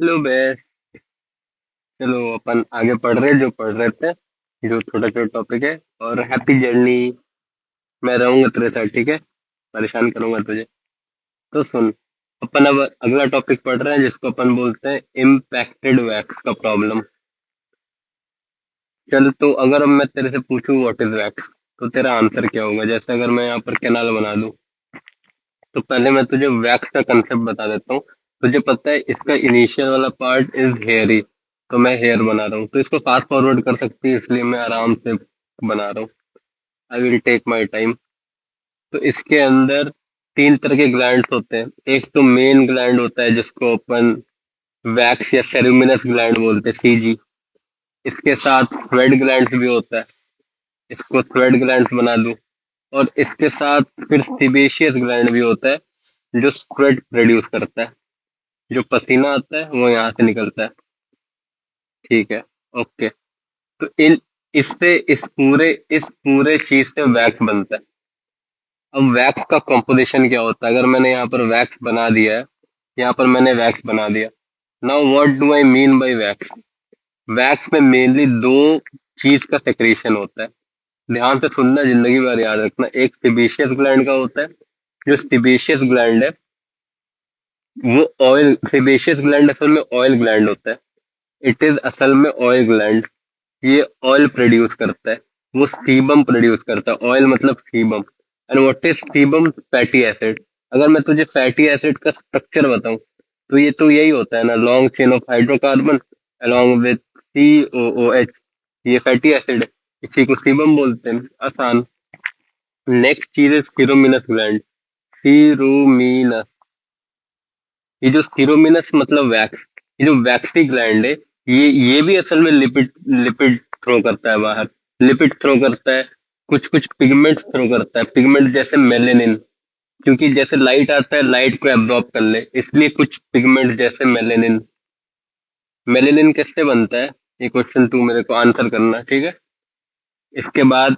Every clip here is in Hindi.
Hello base. चलो अपन आगे पढ़ रहे जो पढ़ रहे थे, जो छोटा छोटा टॉपिक है। और हैप्पी जर्नी। मैं रहूंगा तेरे साथ, ठीक है। परेशान करूंगा तुझे। तो सुन, अपन अब अगला टॉपिक पढ़ रहे हैं जिसको अपन बोलते हैं इम्पैक्टेड वैक्स का प्रॉब्लम। चल, तो अगर अब मैं तेरे से पूछूं व्हाट इज वैक्स, तो तेरा आंसर क्या होगा? जैसे अगर मैं यहाँ पर कैनाल बना दूं, तो पहले मैं तुझे वैक्स का कंसेप्ट बता देता हूँ। तुझे पता है इसका इनिशियल वाला पार्ट इज हेयरी, तो मैं हेयर बना रहा हूँ, तो इसको फास्ट फॉरवर्ड कर सकती है, इसलिए मैं आराम से बना रहा हूँ। I will take my time. तो इसके अंदर तीन तरह के ग्लैंड्स होते हैं। एक तो मेन ग्लैंड होता है जिसको अपन वैक्स या सेरुमिनस ग्लैंड बोलते हैं, सीजी। इसके साथ स्वेट ग्लैंड्स भी होता है, इसको स्वेट ग्लैंड्स बना दूं। और इसके साथ फिर सिबेशियस ग्लैंड भी होता है जो स्वेट प्रोड्यूस करता है। जो पसीना आता है वो यहाँ से निकलता है। ठीक है, ओके। तो इन इससे इस पूरे चीज से वैक्स बनता है। अब वैक्स का कॉम्पोजिशन क्या होता है? अगर मैंने यहाँ पर वैक्स बना दिया है, यहाँ पर मैंने वैक्स बना दिया। Now what do I mean by wax? Wax में मेनली दो चीज का सेक्रेशन होता है। ध्यान से सुनना, जिंदगी भर याद रखना। एक सिबेशियस ग्लैंड का होता है। जो सिबेशियस ग्लैंड है वो ऑयल, सिबेशियस ग्लैंड असल में ऑयल ग्लैंड होता है। इट इज असल में ऑयल ग्लैंड। ये ऑयल प्रोड्यूस करता है, वो सीबम प्रोड्यूस करता है। ऑयल मतलब sebum. And what is sebum? Fatty acid. अगर मैं तुझे फैटी एसिड का स्ट्रक्चर बताऊं, तो ये तो यही होता है ना, long chain of hydrocarbon along with COOH। ये फैटी एसिड है, इसी को सीबम बोलते हैं। आसान। नेक्स्ट चीज है सिरोमिनस ग्लैंड। सिरोमिनस, ये जो सिरोमिनस मतलब वैक्स, ये जो वैक्सी ग्लैंड है, ये भी असल में लिपिड लिपिड थ्रो करता है बाहर। लिपिड थ्रो करता है, कुछ कुछ पिगमेंट्स थ्रो करता है। पिगमेंट जैसे मेलेनिन, क्योंकि जैसे लाइट आता है लाइट को एब्जॉर्ब कर ले, इसलिए कुछ पिगमेंट जैसे मेलेनिन। मेलेनिन किससे बनता है? ये क्वेश्चन तू मेरे को आंसर करना, ठीक है। इसके बाद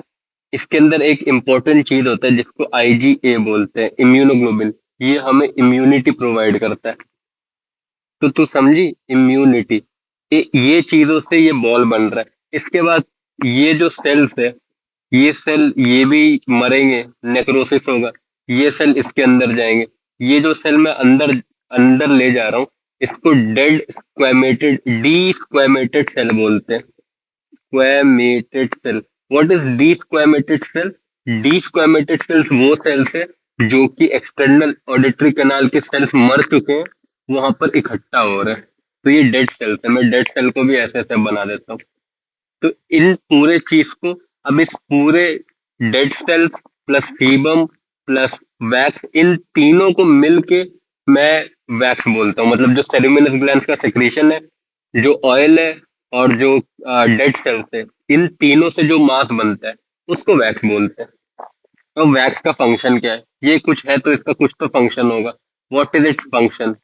इसके अंदर एक इंपॉर्टेंट चीज होता है जिसको IgA बोलते हैं, इम्यूनोग्लोबिन। ये हमें इम्यूनिटी प्रोवाइड करता है। तो तू समझी, इम्यूनिटी। ये चीजों से ये बॉल बन रहा है। इसके बाद ये जो सेल्स है, ये सेल ये भी मरेंगे, नेक्रोसिस होगा। ये सेल इसके अंदर जाएंगे। ये जो सेल मैं अंदर अंदर ले जा रहा हूँ, इसको desquamated, desquamated cell बोलते हैं। Squamated cell. What is desquamated cell? Desquamated cells वो सेल्स है जो कि एक्सटर्नल ऑडिटरी कैनाल के सेल्स मर चुके हैं, वहां पर इकट्ठा हो रहे हैं। तो ये डेड सेल्स है। मैं डेड सेल को भी ऐसे ऐसे बना देता हूँ। तो इन पूरे चीज को, अब इस पूरे dead cells plus sebum plus wax, इन तीनों को मिलके मैं वैक्स बोलता हूँ। मतलब जो सेल्यूमिनस ग्लैंड्स का सेक्रेशन है, जो ऑयल है, और जो डेड सेल्स है, इन तीनों से जो मास बनता है उसको वैक्स बोलते हैं। तो वैक्स का फंक्शन क्या है? ये कुछ है तो इसका कुछ तो फंक्शन होगा। What is its function?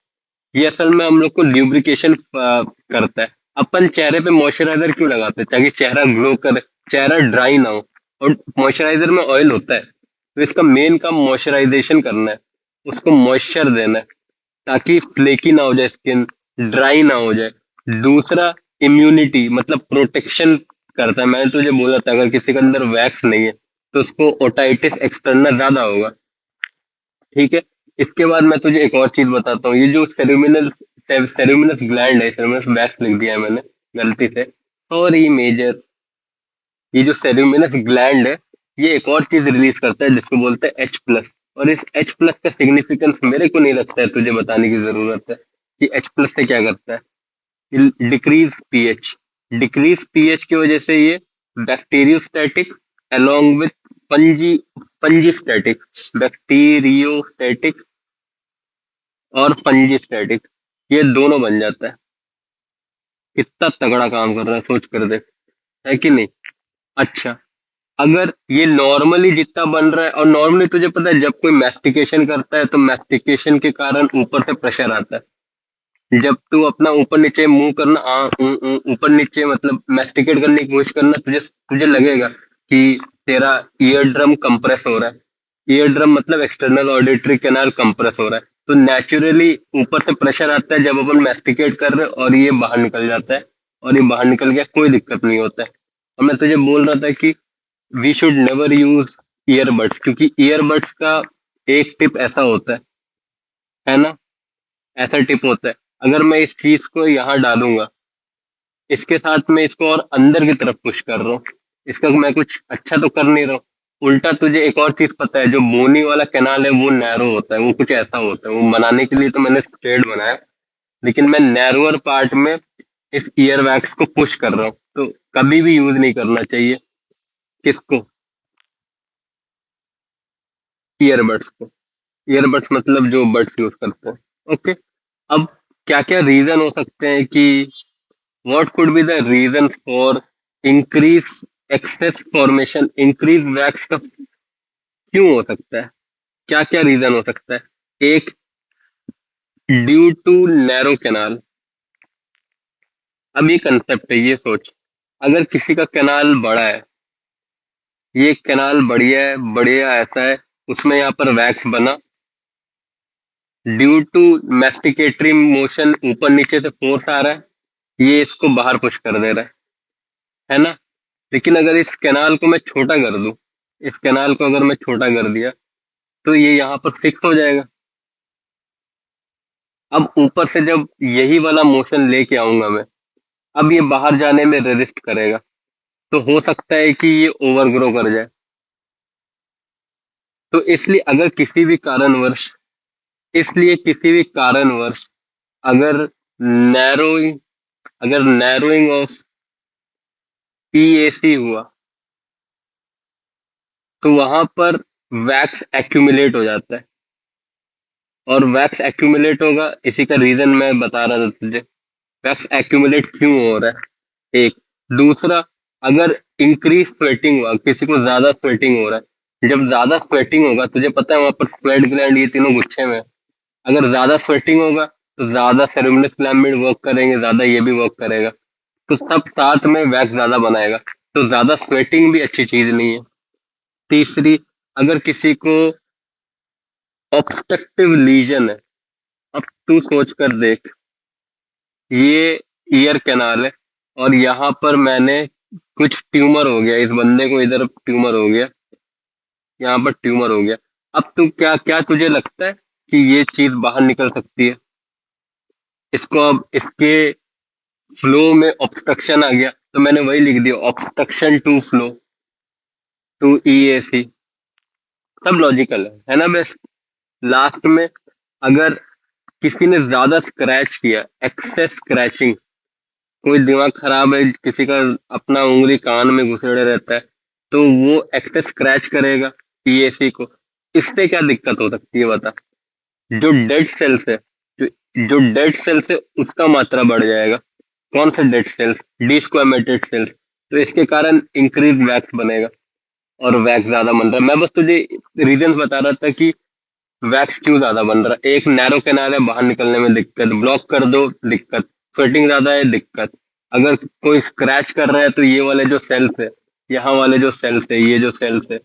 ये असल में हम लोग को ल्यूब्रिकेशन करता है। अपन चेहरे पे मॉइस्चराइजर क्यों लगाते हैं? ताकि चेहरा ग्लो करे, चेहरा ड्राई ना हो। और मॉइस्चराइजर में ऑयल होता है, तो इसका मेन काम मॉइस्चराइजेशन करना है, उसको मॉइस्चर देना है, ताकि फ्लेकी ना हो जाए स्किन, ड्राई ना हो जाए। दूसरा, इम्यूनिटी मतलब प्रोटेक्शन करता है। मैंने तुझे बोला था अगर किसी के अंदर वैक्स नहीं है तो उसको ओटाइटिस एक्सटर्ना ज्यादा होगा, ठीक है। इसके बाद मैं तुझे एक और चीज बताता हूँ। ये जो सेरुमिनस ग्लैंड है, सेरुमिनस वैक्स लिख दिया है मैंने गलती से, सॉरी मेजर। ये जो सेरुमिनस ग्लैंड है, ये एक और चीज रिलीज करता है जिसको बोलते हैं H+। और इस H+ का सिग्निफिकेंस मेरे को नहीं लगता है तुझे बताने की जरूरत है कि H+ से क्या करता है। Decrease pH. डिक्रीज पीएच की वजह से ये bacteriostatic along with fungi fungistatic, bacteriostatic और फंजीस्टैटिक, ये दोनों बन जाता है। कितना तगड़ा काम कर रहा है, सोच कर देख, है कि नहीं? अच्छा, अगर ये नॉर्मली जितना बन रहा है, और नॉर्मली तुझे पता है जब कोई मैस्टिकेशन करता है तो मैस्टिकेशन के कारण ऊपर से प्रेशर आता है। जब तू अपना ऊपर नीचे मुंह करना, ऊपर नीचे मतलब मैस्टिकेट करने की कोशिश करना, तुझे तुझे लगेगा कि तेरा ईयर ड्रम कंप्रेस हो रहा है। ईयर ड्रम मतलब एक्सटर्नल ऑडिटरी कैनाल कंप्रेस हो रहा है। तो नेचुरली ऊपर से प्रेशर आता है जब अपन मैस्टिकेट कर रहे हैं और ये बाहर निकल जाता है, और ये बाहर निकल गया कोई दिक्कत नहीं होता है। और मैं तुझे बोल रहा था कि we should never use earbuds, क्योंकि ईयरबड्स का एक टिप ऐसा होता है ना, ऐसा टिप होता है, अगर मैं इस चीज को यहाँ डालूंगा, इसके साथ में इसको और अंदर की तरफ पुश कर रहा हूँ, इसका मैं कुछ अच्छा तो कर नहीं रहा हूँ। उल्टा तुझे एक और चीज पता है, जो बोनी वाला कैनाल है वो नैरो होता है, वो कुछ ऐसा होता है, वो बनाने के लिए तो मैंने स्ट्रेट बनाया, लेकिन मैं नैरोअर पार्ट में इस ईयर वैक्स को पुश कर रहा हूँ। तो कभी भी यूज नहीं करना चाहिए किसको, ईयरबड्स को। ईयरबड्स मतलब जो बड्स यूज करते हैं। ओके, अब क्या क्या रीजन हो सकते हैं कि what could be the reason for increase excess formation, increase wax का क्यों हो सकता है, क्या क्या रीजन हो सकता है। एक, ड्यू टू नैरो कैनाल। अब ये कंसेप्ट है, ये सोच, अगर किसी का कैनाल बड़ा है, ये कैनाल बढ़िया है, बढ़िया ऐसा है, उसमें यहाँ पर वैक्स बना, ड्यू टू मैस्टिकेटरी मोशन ऊपर नीचे से फोर्स आ रहा है, ये इसको बाहर पुश कर दे रहा है ना। लेकिन अगर इस कैनाल को मैं छोटा कर दूं, इस कैनाल को अगर मैं छोटा कर दिया, तो ये यहाँ पर फिक्स हो जाएगा। अब ऊपर से जब यही वाला मोशन लेके आऊंगा मैं, अब ये बाहर जाने में रेजिस्ट करेगा, तो हो सकता है कि ये ओवरग्रो कर जाए। तो इसलिए अगर किसी भी कारणवश, इसलिए किसी भी कारणवश अगर नैरोइंग, अगर नैरोइंग ऑफ पीएसी हुआ, तो वहां पर वैक्स एक्यूमुलेट हो जाता है, और वैक्स एक्यूमुलेट होगा, इसी का रीजन मैं बता रहा था तुझे, वैक्स एक्यूमुलेट क्यों हो रहा है। एक, दूसरा, अगर इंक्रीज स्वेटिंग हुआ, किसी को ज्यादा स्वेटिंग हो रहा है, जब ज्यादा स्वेटिंग होगा, तुझे पता है वहां पर स्वेट ग्लैंड ये तीनों गुच्छे में है, अगर ज्यादा स्वेटिंग होगा तो ज्यादा सेरेब्रस ग्लैंड वर्क करेंगे, ज्यादा ये भी वर्क करेगा, तो सब साथ में वैक्स ज्यादा बनाएगा, तो ज्यादा स्वेटिंग भी अच्छी चीज नहीं है। तीसरी, अगर किसी को ऑब्स्ट्रक्टिव लीजन है, अब तू सोच कर देख, ये ईयर कैनाल है, और यहाँ पर मैंने कुछ ट्यूमर हो गया, इस बंदे को इधर ट्यूमर हो गया, यहाँ पर ट्यूमर हो गया। अब तू क्या क्या तुझे लगता है कि ये चीज बाहर निकल सकती है, इसको अब इसके फ्लो में ऑब्स्ट्रक्शन आ गया, तो मैंने वही लिख दिया, obstruction to flow to EAC. सब लॉजिकल है ना। बस लास्ट में, अगर किसी ने ज्यादा स्क्रैच किया, एक्सेस स्क्रैचिंग, कोई दिमाग खराब है किसी का, अपना उंगली कान में घुसेड़े रहता है, तो वो एक्सेस स्क्रैच करेगा पीएसी को, इससे क्या दिक्कत हो सकती है बता। जो डेड सेल्स है, जो जो डेड सेल्स है उसका मात्रा बढ़ जाएगा। कौन से डेड सेल्स, डिस्क्वामेटेड सेल्स, तो इसके कारण इंक्रीज वैक्स बनेगा, और वैक्स ज्यादा बन रहा है। मैं बस तुझे रीजन बता रहा था कि वैक्स क्यों ज्यादा बन रहा है। एक, नैरो कैनाल है, बाहर निकलने में दिक्कत, ब्लॉक कर दो दिक्कत, स्वेटिंग ज्यादा है दिक्कत, अगर कोई स्क्रैच कर रहा है तो ये वाले जो सेल्स है, यहाँ वाले जो सेल्स है, ये जो सेल्स है,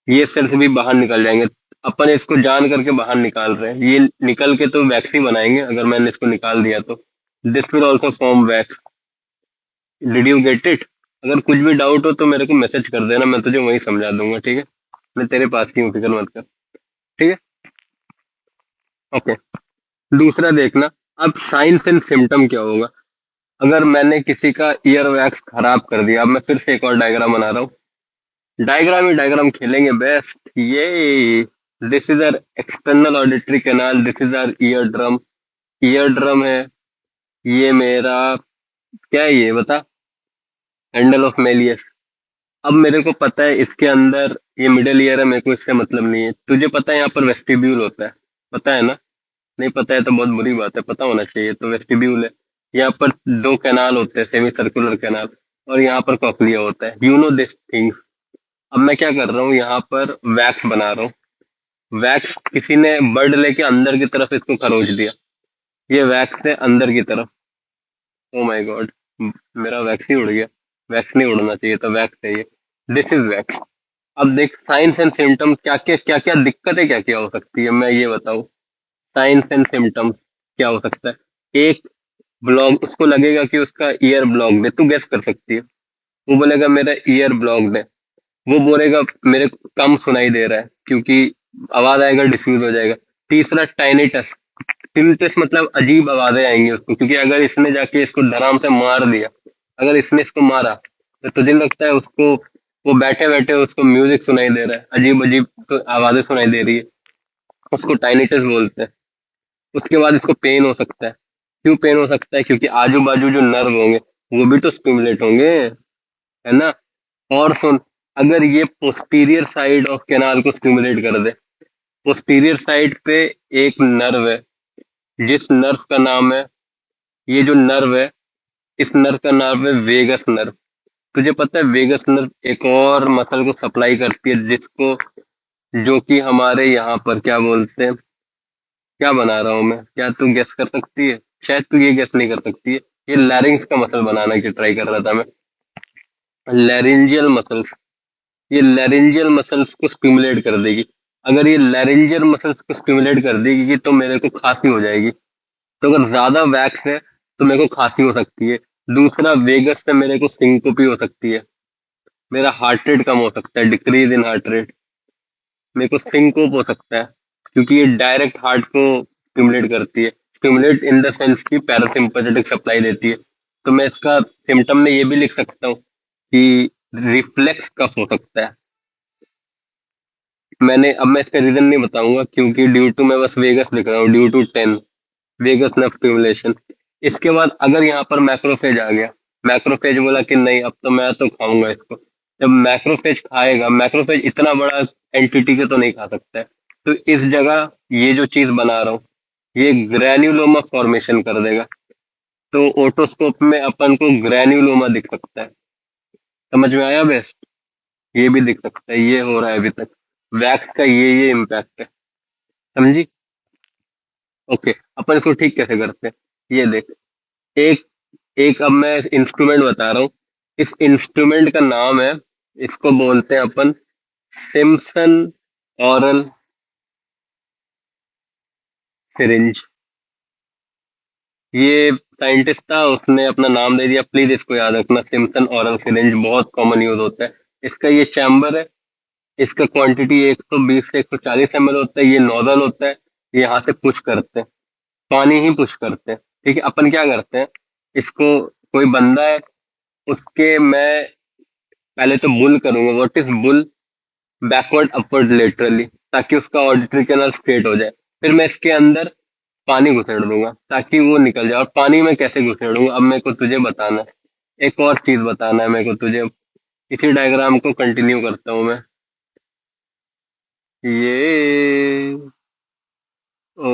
ये सेल्स भी बाहर निकल जाएंगे। अपन इसको जान करके बाहर निकाल रहे हैं, ये निकल के तो वैक्स ही बनाएंगे, अगर मैंने इसको निकाल दिया तो this will also form wax. Did you get it. अगर कुछ भी डाउट हो तो मेरे को मैसेज कर देना, मैं तुझे वही समझा दूंगा, ठीक है। मैं तेरे पास ही हूँ, फिक्र मत कर, ठीक है। ओके, दूसरा देखना, अब साइंस एंड सिम्टम क्या होगा अगर मैंने किसी का ईयर वैक्स खराब कर दिया। अब मैं फिर से एक और डायग्राम बना रहा हूँ, डायग्राम ही डायग्राम खेलेंगे बेस्ट। ये this is our external auditory canal, this is our ear drum, ear drum है, ये मेरा क्या है ये बता, हैंडल ऑफ मेलियस। अब मेरे को पता है इसके अंदर ये मिडिल ईयर है, मेरे को इससे मतलब नहीं है। तुझे पता है यहाँ पर वेस्टिब्यूल होता है, पता है ना। नहीं पता है तो बहुत बुरी बात है, पता होना चाहिए। तो वेस्टिब्यूल है, यहाँ पर दो कैनाल होते हैं, सेमी सर्कुलर कैनाल, और यहाँ पर कॉक्लिया होता है, यू नो दिस थिंग्स। अब मैं क्या कर रहा हूँ, यहाँ पर वैक्स बना रहा हूँ। वैक्स किसी ने बर्ड लेके अंदर की तरफ इसको खरोच दिया, ये वैक्स है अंदर की तरफ। ओ माय गॉड, मेरा वैक्स ही उड़ गया। वैक्स नहीं उड़ना चाहिए था, वैक्स है ये, दिस इज वैक्स। अब देख साइंस एंड सिम्टम्स क्या क्या दिक्कतें क्या क्या हो सकती है, मैं ये बताऊँ। साइंस एंड सिम्टम्स क्या हो सकता है? एक ब्लॉक, उसको लगेगा कि उसका ईयर ब्लॉक्ड है, तू गेस कर सकती है। वो बोलेगा मेरा ईयर ब्लॉक्ड है। वो बोलेगा मेरे को कम सुनाई दे रहा है, क्योंकि आवाज आएगा डिफ्यूज हो जाएगा। तीसरा टाइनिटस। टिल्टस मतलब अजीब आवाजें आएंगी उसको, क्योंकि अगर इसने जाके इसको धड़ाम से मार दिया, अगर इसने इसको मारा, तो तुझे लगता है उसको, वो बैठे बैठे उसको म्यूजिक सुनाई दे रहा है, अजीब अजीब तो आवाजें सुनाई दे रही है, उसको टाइनिटस बोलते हैं। उसके बाद इसको पेन हो सकता है। क्यों पेन हो सकता है? क्योंकि आजू बाजू जो नर्व होंगे वो भी तो स्टिमुलेट होंगे, है ना? और सुन, अगर ये पोस्टीरियर साइड ऑफ कैनाल को स्टिमुलेट कर दे, पोस्टीरियर साइड पे एक नर्व है, जिस नर्व का नाम है, ये जो नर्व है, इस नर्व का नाम है वेगस नर्व। तुझे पता है वेगस नर्व एक और मसल को सप्लाई करती है, जिसको, जो कि हमारे यहाँ पर क्या बोलते हैं? क्या बना रहा हूँ मैं? क्या तू गेस कर सकती है? शायद तू ये गेस नहीं कर सकती है। ये लैरिंग्स का मसल बनाना की ट्राई कर रहा था मैं। Laryngeal muscles. ये लैरिंजियल मसल्स को स्टिमुलेट कर देगी। अगर ये लैरिंजियल मसल्स को स्टिमुलेट कर देगी तो मेरे को खांसी हो जाएगी। तो अगर ज्यादा वैक्स है तो मेरे को खांसी हो सकती है। दूसरा, वेगस से मेरे को सिंकोपी हो सकती है। मेरा हार्ट रेट कम हो सकता है, डिक्रीज इन हार्ट रेट। मेरे को सिंकोप हो सकता है, क्योंकि ये डायरेक्ट हार्ट को स्टिमुलेट करती है। स्टिमुलेट इन द सेंस की पैरासिम्पथेटिक सप्लाई देती है। तो मैं इसका सिम्टम में ये भी लिख सकता हूँ कि रिफ्लेक्स कफ हो सकता है। मैं इसका रीजन नहीं बताऊंगा, क्योंकि ड्यू टू, मैं बस वेगस लिख रहा हूँ, due to 10 vagus nerve stimulation. इसके बाद अगर यहाँ पर मैक्रोफेज आ गया, मैक्रोफेज बोला कि नहीं अब तो मैं तो खाऊंगा इसको। जब मैक्रोफेज खाएगा, मैक्रोफेज इतना बड़ा एंटिटी के तो नहीं खा सकता है, तो इस जगह ये जो चीज बना रहा हूँ, ये ग्रैन्युलोमा फॉर्मेशन कर देगा। तो ओटोस्कोप में अपन को ग्रैन्युलोमा दिख सकता है। समझ में आया बेस्ट? ये भी दिख सकता है, ये हो रहा है अभी तक। वैक्स का ये इम्पैक्ट है। समझी? ओके, अपन इसको ठीक कैसे करते हैं, ये देख। एक एक अब मैं इंस्ट्रूमेंट बता रहा हूँ। इस इंस्ट्रूमेंट का नाम है, इसको बोलते हैं अपन सिम्पसन ऑरल सिरिंज। ये साइंटिस्ट था, उसने अपना नाम दे दिया। प्लीज इसको याद रखना, सिम्पसन ऑरल सिरिंज बहुत कॉमन यूज होता है। इसका ये चैम्बर है, इसका क्वांटिटी 120 से 140 ml होता है। ये नोजल होता है, ये यहाँ से पुश करते हैं, पानी ही पुश करते हैं। ठीक है, अपन क्या करते हैं, इसको, कोई बंदा है, उसके मैं पहले तो बुल करूंगा। What is pull? Backward upward laterally, ताकि उसका ऑडिटरी कैनाल स्ट्रेट हो जाए। फिर मैं इसके अंदर पानी घुसेड़ दूंगा ताकि वो निकल जाए। और पानी में कैसे घुसेड़ूंगा, अब मेरे को तुझे बताना है। एक और चीज बताना है मेरे को तुझे। इसी डायग्राम को कंटिन्यू करता हूँ मैं। ये ओ,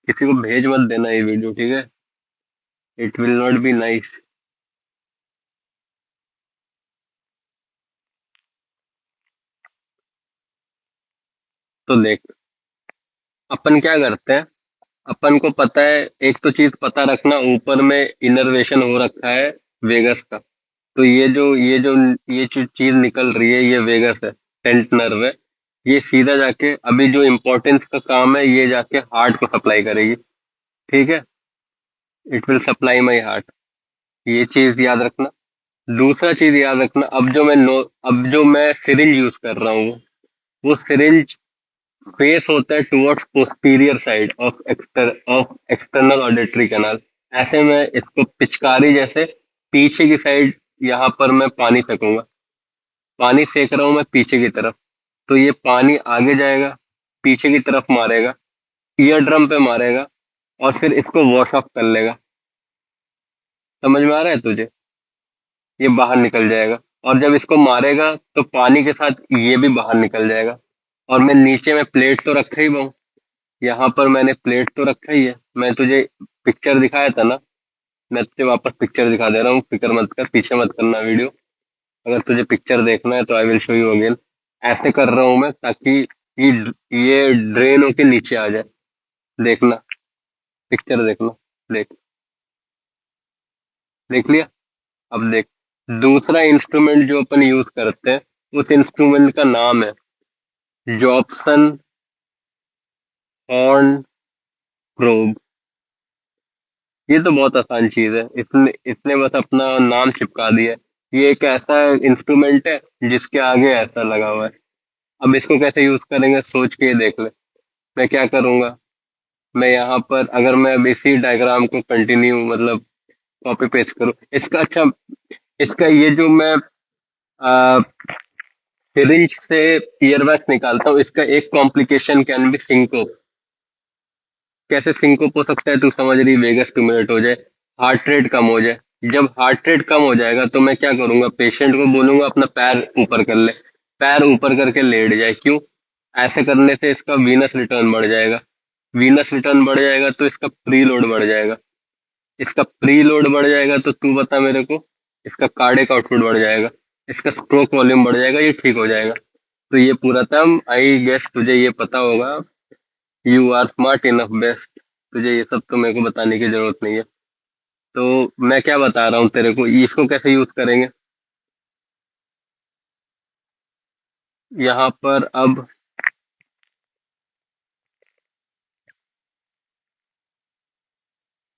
किसी को भेज मत देना ये वीडियो, ठीक है? It will not be nice. तो देख, अपन क्या करते हैं, अपन को पता है, एक तो चीज पता रखना, ऊपर में इनर्वेशन हो रखा है वेगस का। तो ये जो चीज निकल रही है, ये वेगस है, टेंट नर्व है। ये सीधा जाके, अभी जो इम्पोर्टेंस का काम है, ये जाके हार्ट को सप्लाई करेगी। ठीक है, it will supply my heart. ये चीज याद रखना। दूसरा चीज याद रखना, अब जो मैं सिरिंज यूज कर रहा हूँ, वो सिरिंज फेस होता है towards posterior side of external auditory canal. ऐसे में इसको पिचकारी जैसे पीछे की साइड, यहाँ पर मैं पानी फेंकूंगा। पानी फेंक रहा हूं मैं पीछे की तरफ, तो ये पानी आगे जाएगा, पीछे की तरफ मारेगा, ईयर ड्रम पे मारेगा, और फिर इसको वॉश ऑफ कर लेगा। समझ में आ रहा है तुझे? ये बाहर निकल जाएगा। और जब इसको मारेगा तो पानी के साथ ये भी बाहर निकल जाएगा। और मैं नीचे में प्लेट तो रखा ही हूँ, यहाँ पर मैंने प्लेट तो रखा ही है। मैं तुझे पिक्चर दिखाया था ना, मैं तुझे वापस पिक्चर दिखा दे रहा हूँ, फिक्र मत कर, पीछे मत करना वीडियो। अगर तुझे पिक्चर देखना है तो I will show you again. ऐसे कर रहा हूँ मैं ताकि ये ड्रेन होके नीचे आ जाए। देखना, पिक्चर देखना। देख, देख लिया? अब देख, दूसरा इंस्ट्रूमेंट जो अपन यूज करते हैं, उस इंस्ट्रूमेंट का नाम है जॉब्सन हॉर्न प्रोब। ये तो बहुत आसान चीज है, इसने इसने बस अपना नाम चिपका दिया है। ये एक ऐसा इंस्ट्रूमेंट है जिसके आगे ऐसा लगा हुआ है। अब इसको कैसे यूज करेंगे सोच के ही देख ले। मैं क्या करूंगा, मैं यहाँ पर अगर मैं अब इसी डायग्राम को कंटिन्यू मतलब कॉपी पेस्ट करूँ इसका, अच्छा इसका ये जो मैं सिरिंज से ईयरवैक्स निकालता हूँ, इसका एक कॉम्प्लिकेशन कैन बी सिंकोप। कैसे सिंकोप हो सकता है, तू समझ रही, वेगस स्टिमुलेट हो जाए, हार्ट रेट कम हो जाए। जब हार्ट रेट कम हो जाएगा तो मैं क्या करूंगा, पेशेंट को बोलूंगा अपना पैर ऊपर कर ले, पैर ऊपर करके लेट जाए। क्यों? ऐसे करने से इसका वीनस रिटर्न बढ़ जाएगा, वीनस रिटर्न बढ़ जाएगा तो इसका प्री लोड बढ़ जाएगा, इसका प्री लोड बढ़ जाएगा तो तू बता मेरे को, इसका कार्डियक आउटपुट बढ़ जाएगा, इसका स्ट्रोक वॉल्यूम बढ़ जाएगा, ये ठीक हो जाएगा। तो ये पूरा टर्म आई गेस तुझे ये पता होगा। You are smart enough best, तुझे ये सब तो मेरे को बताने की जरूरत नहीं है। तो मैं क्या बता रहा हूँ तेरे को, इसको कैसे यूज करेंगे यहाँ पर अब।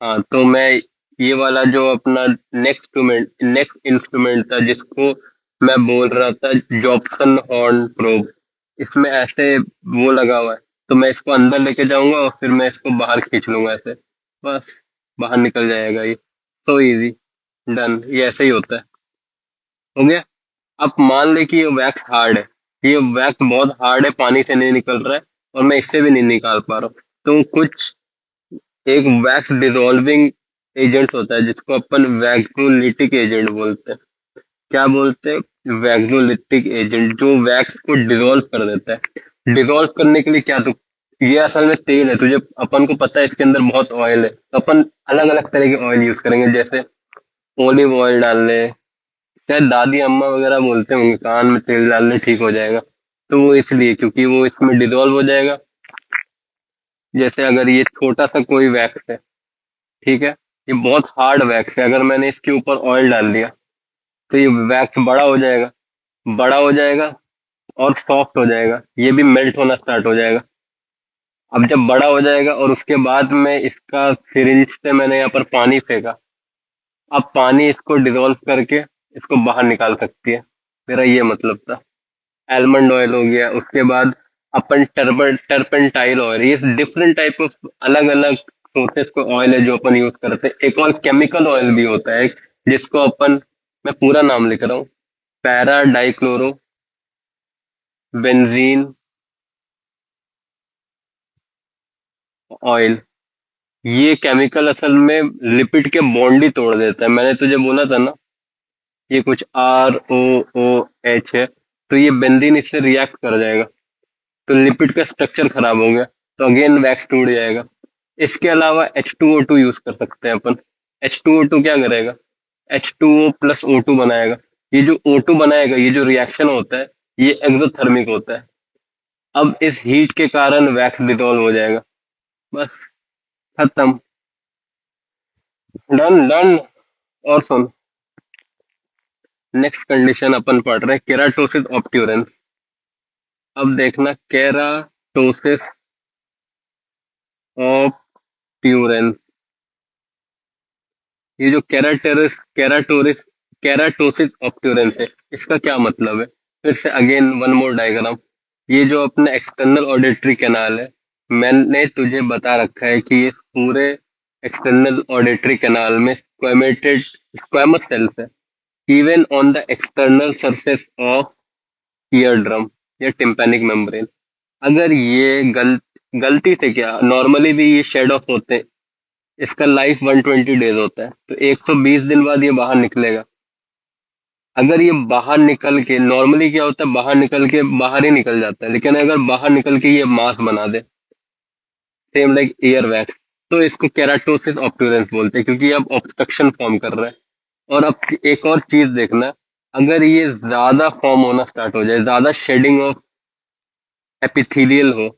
हाँ तो मैं ये वाला जो अपना नेक्स्ट इंस्ट्रूमेंट था जिसको मैं बोल रहा था, जॉब्सन हॉर्न प्रोब, इसमें ऐसे वो लगा हुआ है। तो मैं इसको अंदर लेके जाऊंगा और फिर मैं इसको बाहर खींच लूंगा ऐसे, बस बाहर निकल जाएगा ये। सो इजी, डन, ये ऐसे ही होता है। हो गया। अब मान ले कि ये वैक्स हार्ड है, ये वैक्स बहुत हार्ड है, पानी से नहीं निकल रहा है और मैं इससे भी नहीं निकाल पा रहा हूँ। तो कुछ एक वैक्स डिसॉल्विंग एजेंट होता है जिसको अपन वैक्सोलिटिक एजेंट बोलते हैं। क्या बोलते हैं? वैक्सोलिटिक एजेंट, जो वैक्स को डिसॉल्व कर देता है। डिसॉल्व करने के लिए क्या, तो ये असल में तेल है, तुझे अपन को पता है इसके अंदर बहुत ऑयल है, तो अपन अलग अलग तरह के ऑयल यूज करेंगे, जैसे ओलिव ऑयल डाल ले, शायद दादी अम्मा वगैरह बोलते होंगे कान में तेल डालने ठीक हो जाएगा। तो वो इसलिए क्योंकि वो इसमें डिसॉल्व हो जाएगा। जैसे अगर ये छोटा सा कोई वैक्स है, ठीक है, ये बहुत हार्ड वैक्स है, अगर मैंने इसके ऊपर ऑयल डाल दिया तो ये वैक्स बड़ा हो जाएगा, बड़ा हो जाएगा और सॉफ्ट हो जाएगा, ये भी मेल्ट होना स्टार्ट हो जाएगा। अब जब बड़ा हो जाएगा और उसके बाद में इसका सिरिंज से मैंने यहाँ पर पानी फेंका, अब पानी इसको डिसॉल्व करके इसको बाहर निकाल सकती है, मेरा ये मतलब था। एलमंड ऑयल हो गया, उसके बाद अपन टर्पेंटाइल ऑयल, ये डिफरेंट टाइप ऑफ अलग अलग सोर्सेस को ऑयल है जो अपन यूज करते हैं। एक और केमिकल ऑयल भी होता है जिसको अपन, मैं पूरा नाम लिख रहा हूँ, पैरा डाइक्लोरो बेंजीन ऑयल। ये केमिकल असल में लिपिड के बॉन्ड ही तोड़ देता है, मैंने तुझे बोला था ना, ये कुछ ROOH है, तो ये बेंजीन इससे रिएक्ट कर जाएगा, तो लिपिड का स्ट्रक्चर खराब हो गया, तो अगेन वैक्स टूट जाएगा। इसके अलावा H2O2 यूज कर सकते हैं अपन। H2O2 क्या करेगा, H2O प्लस O2 बनाएगा। ये जो O2 बनाएगा, ये जो रिएक्शन होता है, ये एक्सोथर्मिक होता है। अब इस हीट के कारण वैक्स डिसॉल्व हो जाएगा, बस खत्म, डन डन। और सुन, नेक्स्ट कंडीशन अपन पढ़ रहे हैं, केराटोसिस ऑब्ट्यूरेंस। अब देखना, केराटोसिस ऑब्ट्यूरेंस, ये जो केराटोसिस ऑब्ट्यूरेंस है, इसका क्या मतलब है? फिर से अगेन वन मोर डायग्राम। ये जो अपना एक्सटर्नल ऑडिटरी कैनाल है, मैंने तुझे बता रखा है कि ये पूरे एक्सटर्नल ऑडिटरी कैनाल में स्क्वेमस सेल्स है, even on the external surface of ear drum या टिम्पैनिक मेम्ब्रेन। अगर ये गलती से, क्या नॉर्मली भी ये शेड ऑफ होते हैं, इसका लाइफ 120 डेज होता है, तो 120 दिन बाद ये बाहर निकलेगा। अगर ये बाहर निकल के, नॉर्मली क्या होता है, बाहर निकल के बाहर ही निकल जाता है, लेकिन अगर बाहर निकल के ये मास बना दे, सेम लाइक एयर वैक्स, तो इसको केराटोसिस ऑब्ट्यूरेंस बोलते हैं, क्योंकि ये अब ऑब्स्ट्रक्शन फॉर्म कर रहा है। और अब एक और चीज देखना, अगर ये ज्यादा फॉर्म होना स्टार्ट हो जाए, ज्यादा शेडिंग ऑफ एपिथेलियल हो,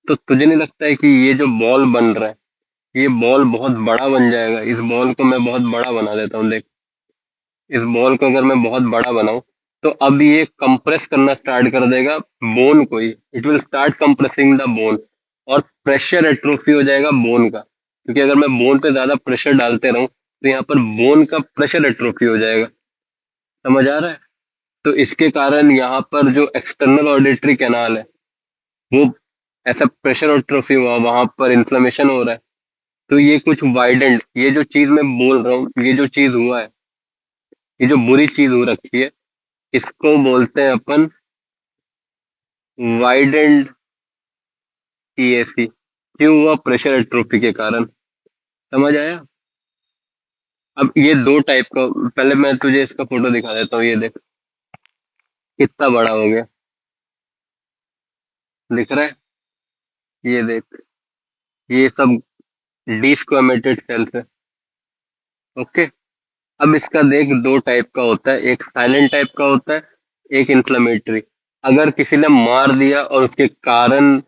तो तुझे नहीं लगता है कि ये जो बॉल बन रहा है, ये बॉल बहुत बड़ा बन जाएगा? इस बॉल को मैं बहुत बड़ा बना देता हूँ, देख, इस बॉल को अगर मैं बहुत बड़ा बनाऊं, तो अब ये कंप्रेस करना स्टार्ट कर देगा बोन को ही, it will start compressing the bone. और प्रेशर एट्रोफी हो जाएगा बोन का, क्योंकि अगर मैं बोन पे ज्यादा प्रेशर डालते रहूं तो यहाँ पर बोन का प्रेशर एट्रोफी हो जाएगा। समझ आ रहा है? तो इसके कारण यहाँ पर जो एक्सटर्नल ऑडिटरी कैनाल है वो ऐसा प्रेशर एट्रोफी हुआ, वहां पर इन्फ्लेमेशन हो रहा है। तो ये कुछ वाइडेंड, ये जो चीज मैं बोल रहा हूँ, ये जो चीज हुआ है, ये जो बुरी चीज हो रखी है, इसको बोलते हैं अपन वाइडेंड ईएसी। क्यों हुआ? प्रेशर एट्रोफी के कारण। समझ आया? अब ये दो टाइप का, पहले मैं तुझे इसका फोटो दिखा देता हूँ। ये देख कितना बड़ा हो गया, दिख रहा है? ये देख, ये सब डिस्क्वेमेटेड सेल्स है। ओके। अब इसका देख, दो टाइप का होता है, एक साइलेंट टाइप का होता है, एक इन्फ्लेमेटरी। अगर किसी ने मार दिया और उसके कारण,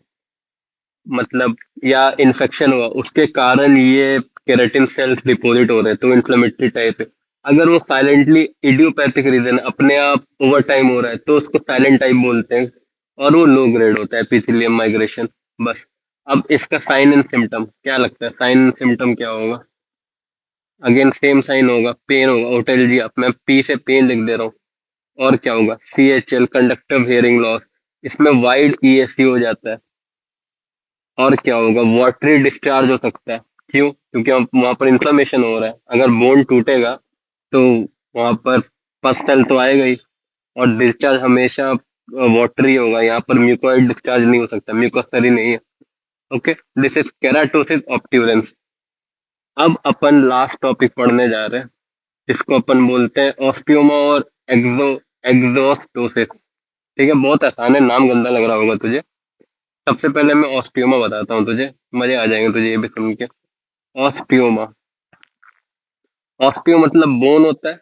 मतलब या इन्फेक्शन हुआ उसके कारण ये केराटिन सेल्स डिपॉजिट हो रहे हैं, तो इन्फ्लेमेटरी टाइप है। अगर वो साइलेंटली इडियोपैथिक रीजन अपने आप ओवर टाइम हो रहा है तो उसको साइलेंट टाइप बोलते हैं, और वो लो ग्रेड होता है, एपिथेलियम माइग्रेशन। बस। अब इसका साइन एंड सिम्टम क्या लगता है? साइन एंड सिम्टम क्या होगा? अगेन सेम साइन होगा, पेन होगा, ओटेल्जिया, मैं पी से पेन लिख दे रहा हूँ। और क्या होगा? CHL, conductive hearing loss. इसमें वाइड ESC हो जाता है। और क्या होगा? वाटरी डिस्चार्ज हो सकता है। क्यों? क्योंकि वहां पर इन्फ्लेमेशन हो रहा है। अगर बोन टूटेगा तो वहां पर पस सेल तो आएगा ही, और डिस्चार्ज हमेशा वाटरी होगा। यहाँ पर म्यूकोइड डिस्चार्ज नहीं हो सकता, म्यूकोसरी नहीं है। Okay, this is keratosis obturans. अब अपन लास्ट टॉपिक पढ़ने जा रहे हैं, जिसको अपन बोलते हैं ऑस्टियोमा और एग्जोस्टोसिस। ठीक है, बहुत आसान है, नाम गंदा लग रहा होगा तुझे। सबसे पहले मैं ऑस्टियोमा बताता हूँ तुझे, मजे आ जाएंगे तुझे ये भी सुन के। ऑस्टियोमा, ऑस्टियो मतलब बोन होता है,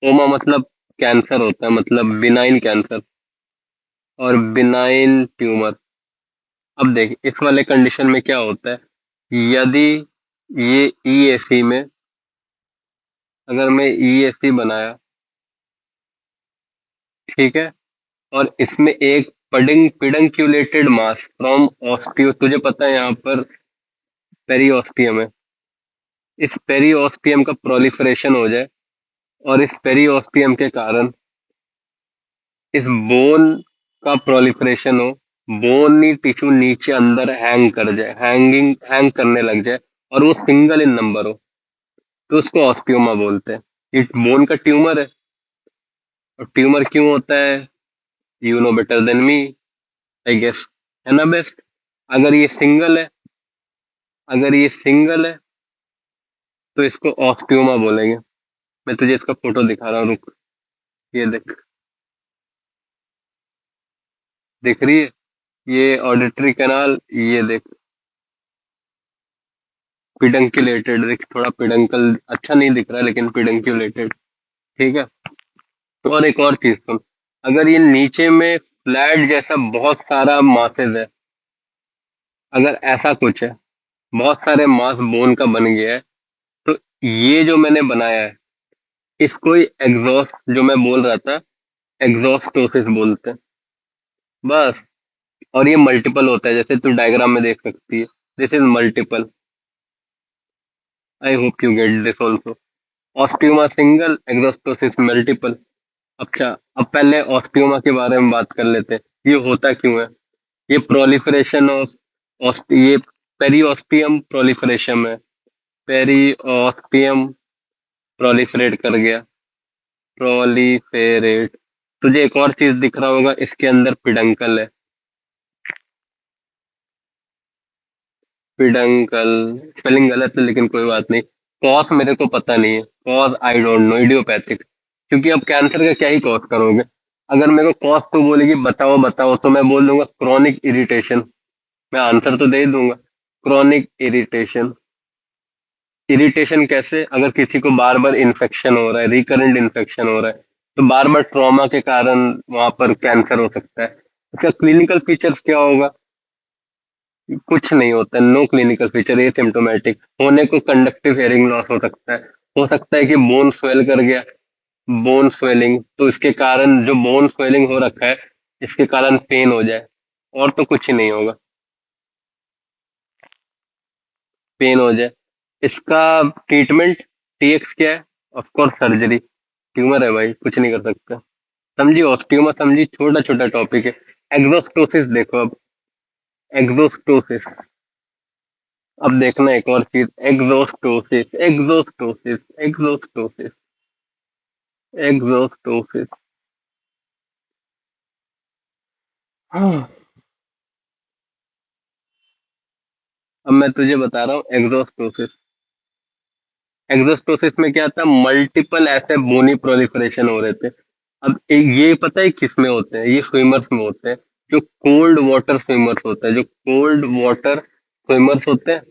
ओमा मतलब कैंसर होता है, मतलब बिनाइन कैंसर और बिनाइन ट्यूमर। अब देख, इस वाले कंडीशन में क्या होता है, यदि ये EAC में, अगर मैं EAC बनाया, ठीक है, और इसमें एक पिडंक्यूलेटेड मास फ्रॉम ऑस्टियो, तुझे पता है यहाँ पर पेरीऑस्टियम है, इस पेरीऑस्टियम का प्रोलिफरेशन हो जाए, और इस पेरीऑस्टियम के कारण इस बोन का प्रोलिफरेशन हो, बोनी टिश्यू नीचे अंदर हैंग कर जाए, हैंग करने लग जाए, और वो सिंगल इन नंबर हो, तो उसको ऑस्टियोमा बोलते हैं। ये बोन का ट्यूमर है। और ट्यूमर क्यों होता है? You know better than me, I guess, है ना बेस्ट? अगर ये सिंगल है, अगर ये सिंगल है तो इसको ऑस्टियोमा बोलेंगे। मैं तुझे इसका फोटो दिखा रहा हूँ, रुक। ये देख, दिख रही है? ये ऑडिटरी कैनाल, ये देख, पिडंकुलेटेड, देख थोड़ा पिडंकल अच्छा नहीं दिख रहा है, लेकिन पिडंकुलेटेड। ठीक है। और एक और चीज सुन, अगर ये नीचे में फ्लैट जैसा बहुत सारा मासेज है, अगर ऐसा कुछ है, बहुत सारे मास बोन का बन गया है, तो ये जो मैंने बनाया है, इसको ही एग्जॉस्ट, जो मैं बोल रहा था, एग्जॉस्टोसिस बोलते हैं। बस। और ये मल्टीपल होता है, जैसे तू डायग्राम में देख सकती है, this is multiple. I hope you get this also. Osteoma single, exostosis multiple. अच्छा, अब पहले ऑस्टियोमा के बारे में बात कर लेते हैं, ये होता क्यों है? ये प्रोलिफरेशन ऑफ ये पेरीऑस्टियम प्रोलिफरेशन है, पेरीऑस्टियम प्रोलिफरेट कर गया, प्रोलिफेरेट। तुझे एक और चीज दिख रहा होगा, इसके अंदर पिडंकल है, पिडंकल। स्पेलिंग गलत है लेकिन कोई बात नहीं। कॉज मेरे को पता नहीं है, cause I don't know, idiopathic. क्योंकि अब कैंसर का क्या ही कॉज करोगे? अगर मेरे को कॉज तो बोलेगी बताओ बताओ, तो मैं बोल दूंगा क्रॉनिक इरिटेशन, मैं आंसर तो दे ही दूंगा, क्रॉनिक इरिटेशन। इरिटेशन कैसे? अगर किसी को बार बार इन्फेक्शन हो रहा है, रिकरेंट इन्फेक्शन हो रहा है, तो बार बार ट्रॉमा के कारण वहां पर कैंसर हो सकता है। इसका क्लिनिकल फीचर्स क्या होगा? कुछ नहीं होता, नो क्लिनिकल फीचर, ए सिम्टोमेटिक होने को कंडक्टिव हेयरिंग लॉस हो सकता है कि बोन स्वेल कर गया, बोन स्वेलिंग, तो इसके कारण जो बोन स्वेलिंग हो रखा है, इसके कारण पेन हो जाए। और तो कुछ ही नहीं होगा। पेन हो जाए, इसका ट्रीटमेंट टीएक्स क्या है? Of course surgery. ट्यूमर है भाई, कुछ नहीं कर सकते। समझी ऑस्टियोमा, समझी, छोटा छोटा टॉपिक है। एक्सोस्टोसिस देखो अब, एक्सोस्टोसिस। अब देखना एक और चीज, एक्सोस्टोसिस एक्सोस्टोसिस एक्सोस्टोसिस एक्सोस्टोसिस। हाँ, अब मैं तुझे बता रहा हूँ एक्सोस्टोसिस। एक्सोस्टोसिस में क्या था, मल्टीपल ऐसे बोनी प्रोलिफरेशन हो रहे थे। अब ये पता है किस में होते हैं, ये स्विमर्स में होते हैं। जो कोल्ड वाटर स्विमर्स होता है, जो कोल्ड वाटर स्विमर्स होते हैं,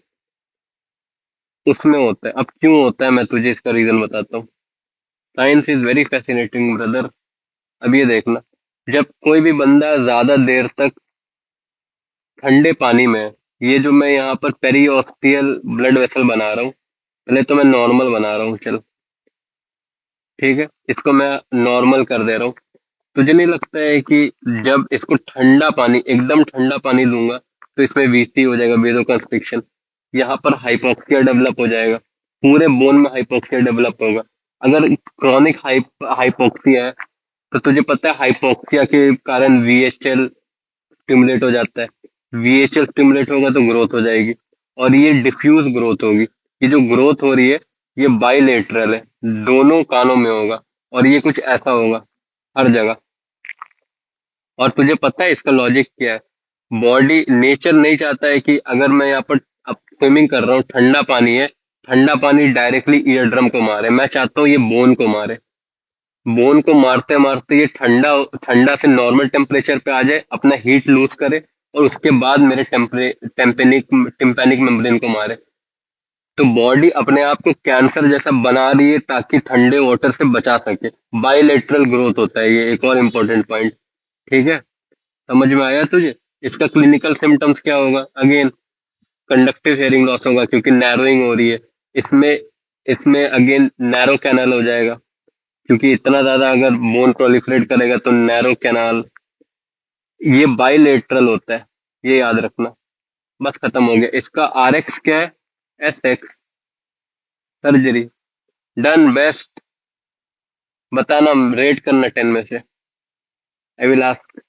उसमें होता है। अब क्यों होता है मैं तुझे इसका रीजन बताता हूँ। Science is very fascinating brother. अब ये देखना, जब कोई भी बंदा ज्यादा देर तक ठंडे पानी में है, ये जो मैं यहाँ पर पेरियोस्टियल ब्लड वेसल बना रहा हूँ, पहले तो मैं नॉर्मल बना रहा हूँ, चल ठीक है, इसको मैं नॉर्मल कर दे रहा हूँ। तुझे नहीं लगता है कि जब इसको ठंडा पानी, एकदम ठंडा पानी दूंगा, तो इसमें वीसी हो जाएगा, वेजो कंस्ट्रिक्शन, यहाँ पर हाइपोक्सिया डेवलप हो जाएगा, पूरे बोन में हाइपोक्सिया डेवलप होगा। अगर क्रॉनिक हाइपोक्सिया है, तो तुझे पता है हाइपोक्सिया के कारण वीएचएल स्टिमुलेट हो जाता है। वीएचएल स्टिमुलेट होगा तो ग्रोथ हो जाएगी, और ये डिफ्यूज ग्रोथ होगी। ये जो ग्रोथ हो रही है, ये बाइलेटरल है, दोनों कानों में होगा, और ये कुछ ऐसा होगा हर जगह। और तुझे पता है इसका लॉजिक क्या है? बॉडी नेचर नहीं चाहता है कि अगर मैं यहाँ पर अब स्विमिंग कर रहा हूँ, ठंडा पानी है, ठंडा पानी डायरेक्टली ईयर ड्रम को मारे, मैं चाहता हूँ ये बोन को मारे। बोन को मारते मारते ये ठंडा ठंडा से नॉर्मल टेम्परेचर पे आ जाए, अपना हीट लूज करे, और उसके बाद मेरे टेम्पेनिक टिम्पैनिक मेम्ब्रेन को मारे। तो बॉडी अपने आप को कैंसर जैसा बना रही है ताकि ठंडे वाटर से बचा सके। बाइलेटरल ग्रोथ होता है, ये एक और इम्पोर्टेंट पॉइंट। ठीक है, समझ में आया तुझे? इसका क्लिनिकल सिम्टम्स क्या होगा? अगेन कंडक्टिव हेयरिंग लॉस होगा, क्योंकि नैरोइंग हो रही है इसमें। इसमें अगेन नैरो कैनाल हो जाएगा, क्योंकि इतना ज्यादा अगर बोन प्रोलिफरेट करेगा तो नैरो कैनाल। ये बाइलेटरल होता है, ये याद रखना। बस खत्म हो गया। इसका आरएक्स क्या है? S x, surgery. Done, best. बताना, रेट करना 10 में से। I will ask.